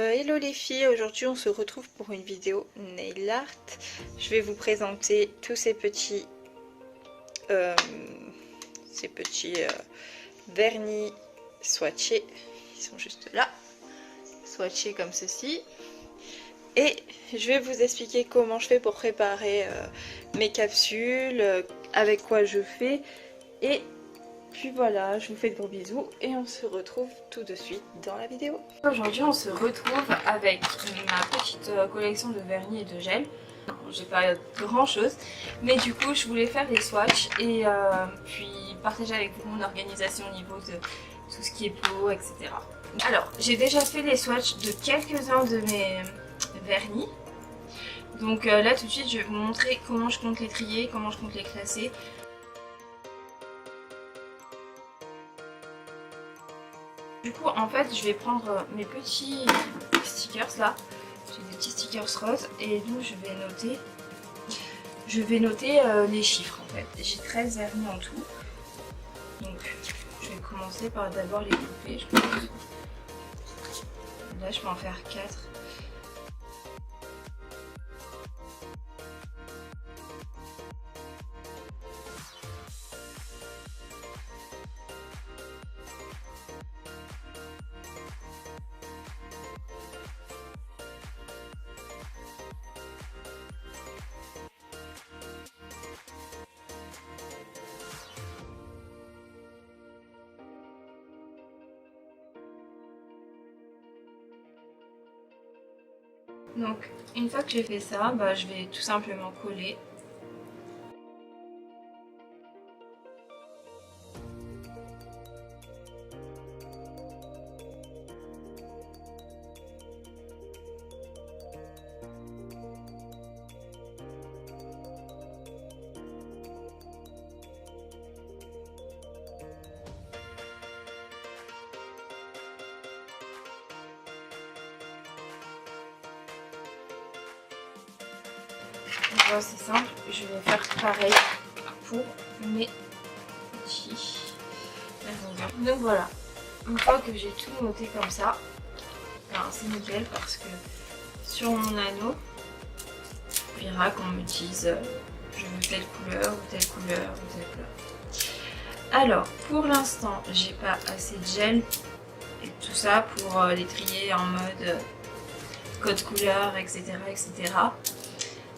Hello les filles, aujourd'hui on se retrouve pour une vidéo nail art. Je vais vous présenter tous ces petits vernis swatchés. Ils sont juste là, swatchés comme ceci. Et je vais vous expliquer comment je fais pour préparer mes capsules, avec quoi je fais. Et puis voilà, je vous fais de gros bisous et on se retrouve tout de suite dans la vidéo. Aujourd'hui on se retrouve avec ma petite collection de vernis et de gel. J'ai pas grand chose, mais du coup je voulais faire des swatchs et puis partager avec vous mon organisation au niveau de tout ce qui est peau, etc. Alors j'ai déjà fait les swatchs de quelques-uns de mes vernis. Donc là tout de suite je vais vous montrer comment je compte les trier, comment je compte les classer. Du coup en fait je vais prendre mes petits stickers là, j'ai des petits stickers roses et donc je vais noter les chiffres en fait. J'ai 13 vernis en tout, donc je vais commencer par d'abord les couper, je pense. Là je peux en faire 4. Donc une fois que j'ai fait ça, je vais tout simplement coller. Voilà, c'est simple, je vais faire pareil pour mes petits vernis. Donc voilà, une fois que j'ai tout noté comme ça, c'est nickel parce que sur mon anneau, on verra qu'on me dise je veux telle couleur ou telle couleur ou telle couleur. Alors pour l'instant j'ai pas assez de gel et tout ça pour les trier en mode code couleur, etc., etc.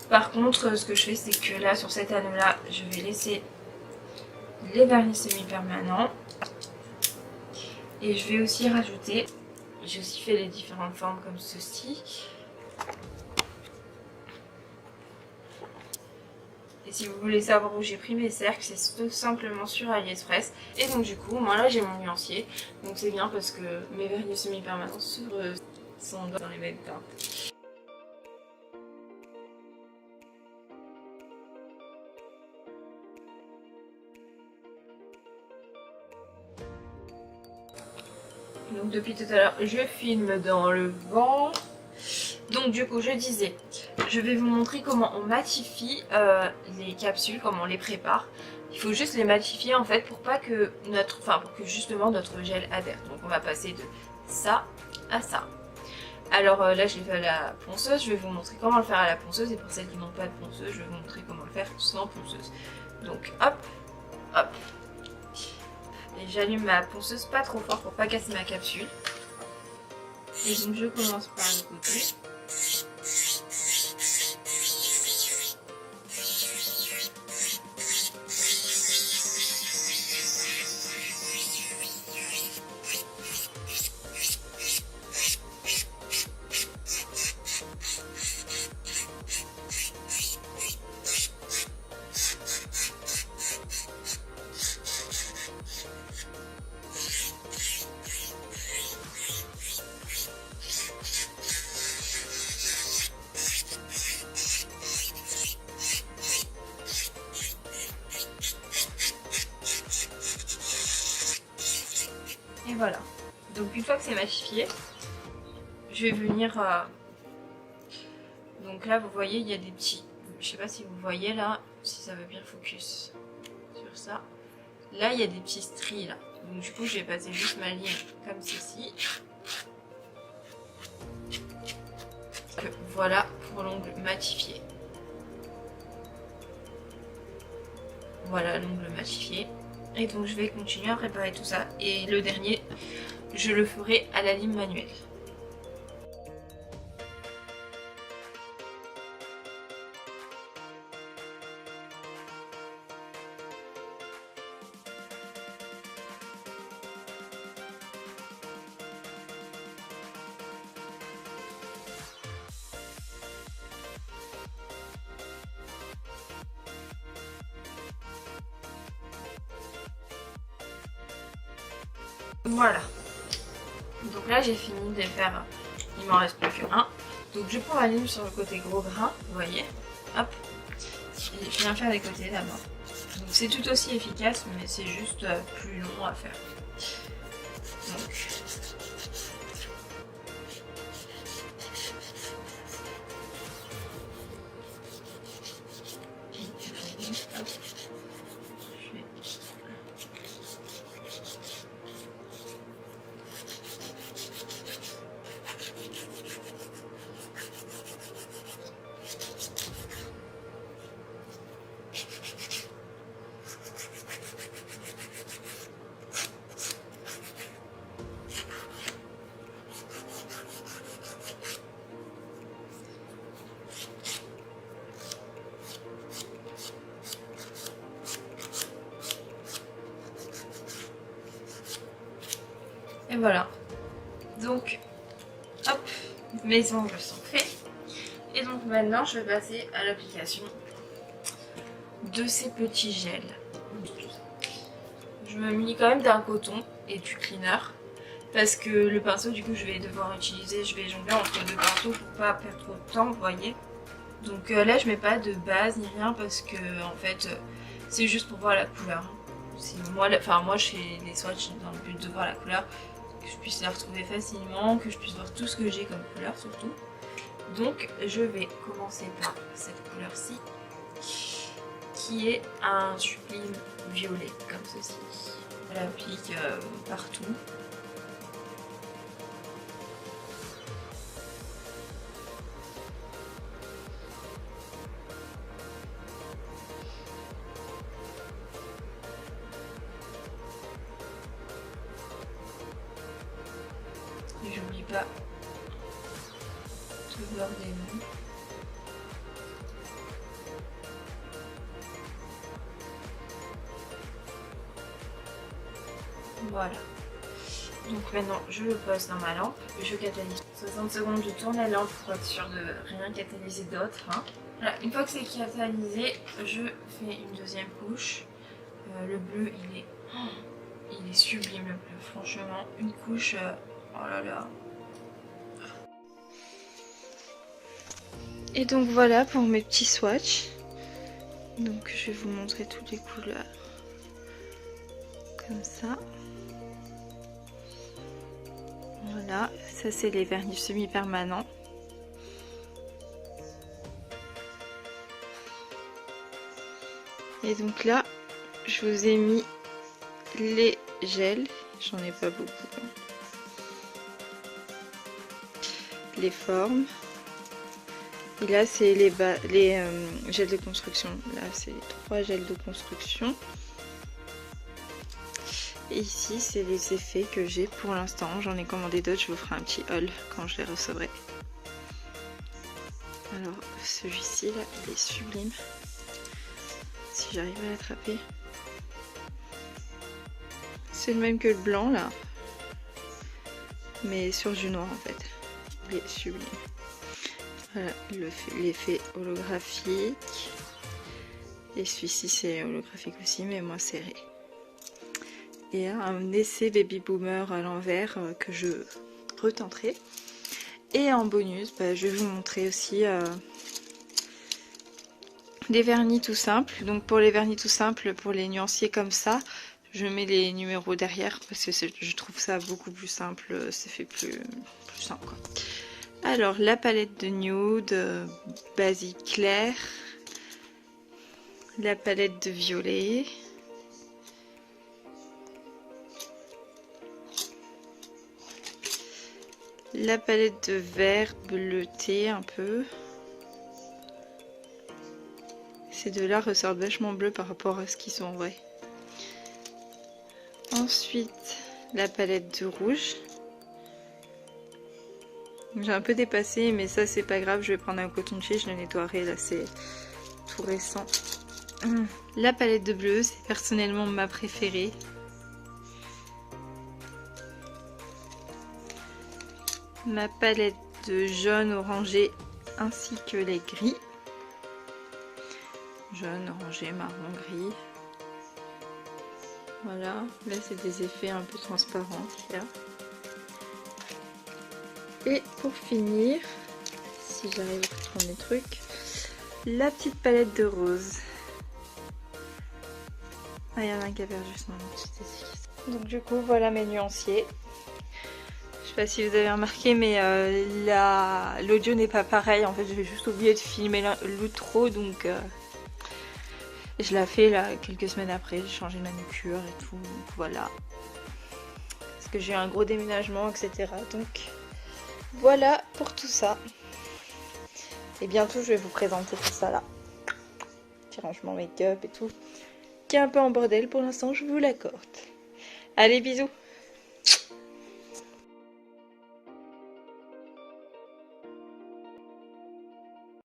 Par contre, ce que je fais, c'est que là, sur cet anneau-là, je vais laisser les vernis semi-permanents. Et je vais aussi rajouter, j'ai aussi fait les différentes formes comme ceci. Et si vous voulez savoir où j'ai pris mes cercles, c'est tout simplement sur AliExpress. Et donc du coup, moi là, j'ai mon nuancier. Donc c'est bien parce que mes vernis semi-permanents sont dans les mêmes teintes. Donc depuis tout à l'heure, je filme dans le vent. Donc du coup, je disais, je vais vous montrer comment on matifie les capsules, comment on les prépare. Il faut juste les matifier en fait pour pas que pour que justement notre gel adhère. Donc on va passer de ça à ça. Alors là, je l'ai fait à la ponceuse. Je vais vous montrer comment le faire à la ponceuse. Et pour celles qui n'ont pas de ponceuse, je vais vous montrer comment le faire sans ponceuse. Donc hop, hop. Et j'allume ma ponceuse pas trop fort pour pas casser ma capsule. Et donc je commence par le côté. Et voilà. Donc une fois que c'est matifié, je vais venir... Donc là vous voyez il y a des petits... Je sais pas si vous voyez là, si ça veut bien focus sur ça. Là il y a des petits stries là. Donc du coup je vais passer juste ma ligne comme ceci. Donc, voilà pour l'ongle matifié. Voilà l'ongle matifié. Et donc je vais continuer à préparer tout ça. Et le dernier, je le ferai à la lime manuelle. Voilà. Donc là j'ai fini de faire, il m'en reste plus qu'un. Donc je prends ma lime sur le côté gros grain, vous voyez. Hop. Et je viens faire les côtés d'abord. Donc c'est tout aussi efficace mais c'est juste plus long à faire. Donc et voilà. Donc hop, mes ongles sont faits. Et donc maintenant je vais passer à l'application de ces petits gels. Je me munis quand même d'un coton et du cleaner. Parce que le pinceau du coup je vais devoir utiliser, je vais jongler entre deux pinceaux pour pas perdre trop de temps, vous voyez. Donc là je mets pas de base ni rien parce que en fait c'est juste pour voir la couleur. Moi je fais des swatchs dans le but de voir la couleur, que je puisse la retrouver facilement, que je puisse voir tout ce que j'ai comme couleur surtout. Donc je vais commencer par cette couleur-ci qui est un sublime violet comme ceci. Je l'applique partout. Et j'oublie pas de border des mains. Voilà. Donc maintenant je le pose dans ma lampe, je catalyse 60 secondes, je tourne la lampe pour être sûre de rien catalyser d'autre. Hein. Voilà. Une fois que c'est catalysé, je fais une deuxième couche. Le bleu il est sublime le bleu, franchement. Une couche, oh là là. Et donc voilà pour mes petits swatchs. Donc je vais vous montrer toutes les couleurs. Comme ça. Voilà, ça c'est les vernis semi-permanents. Et donc là, je vous ai mis les gels, j'en ai pas beaucoup. Les formes. Et là c'est les gels de construction. Là c'est les 3 gels de construction. Et ici c'est les effets que j'ai pour l'instant. J'en ai commandé d'autres, je vous ferai un petit haul quand je les recevrai. Alors celui-ci là il est sublime. Si j'arrive à l'attraper. C'est le même que le blanc là. Mais sur du noir en fait. Il est sublime. Voilà l'effet holographique. Et celui-ci c'est holographique aussi mais moins serré. Et un essai baby boomer à l'envers que je retenterai. Et en bonus, je vais vous montrer aussi des vernis tout simples. Donc pour les vernis tout simples, pour les nuanciers comme ça, je mets les numéros derrière parce que je trouve ça beaucoup plus simple, ça fait plus simple quoi. Alors la palette de nude, basique clair, la palette de violet. La palette de vert bleuté un peu. Ces deux-là ressortent vachement bleus par rapport à ce qu'ils sont en vrai. Ensuite, la palette de rouge. J'ai un peu dépassé, mais ça c'est pas grave, je vais prendre un coton-tige, je le nettoierai, là c'est tout récent. La palette de bleu, c'est personnellement ma préférée. Ma palette de jaune orangé ainsi que les gris. Jaune, orangé, marron, gris. Voilà, là c'est des effets un peu transparents qu'il y a. Et pour finir, si j'arrive à prendre les trucs, la petite palette de rose. Ah, il y en a un qui a perdu justement une petite étiquette. Donc du coup, voilà mes nuanciers. Je sais pas si vous avez remarqué, mais l'audio n'est pas pareil. En fait, j'ai juste oublié de filmer l'outro, donc je l'ai fait là quelques semaines après. J'ai changé de manucure et tout, donc voilà. Parce que j'ai eu un gros déménagement, etc. Donc voilà pour tout ça. Et bientôt, je vais vous présenter tout ça là. Petit rangement make-up et tout. Qui est un peu en bordel pour l'instant, je vous l'accorde. Allez, bisous!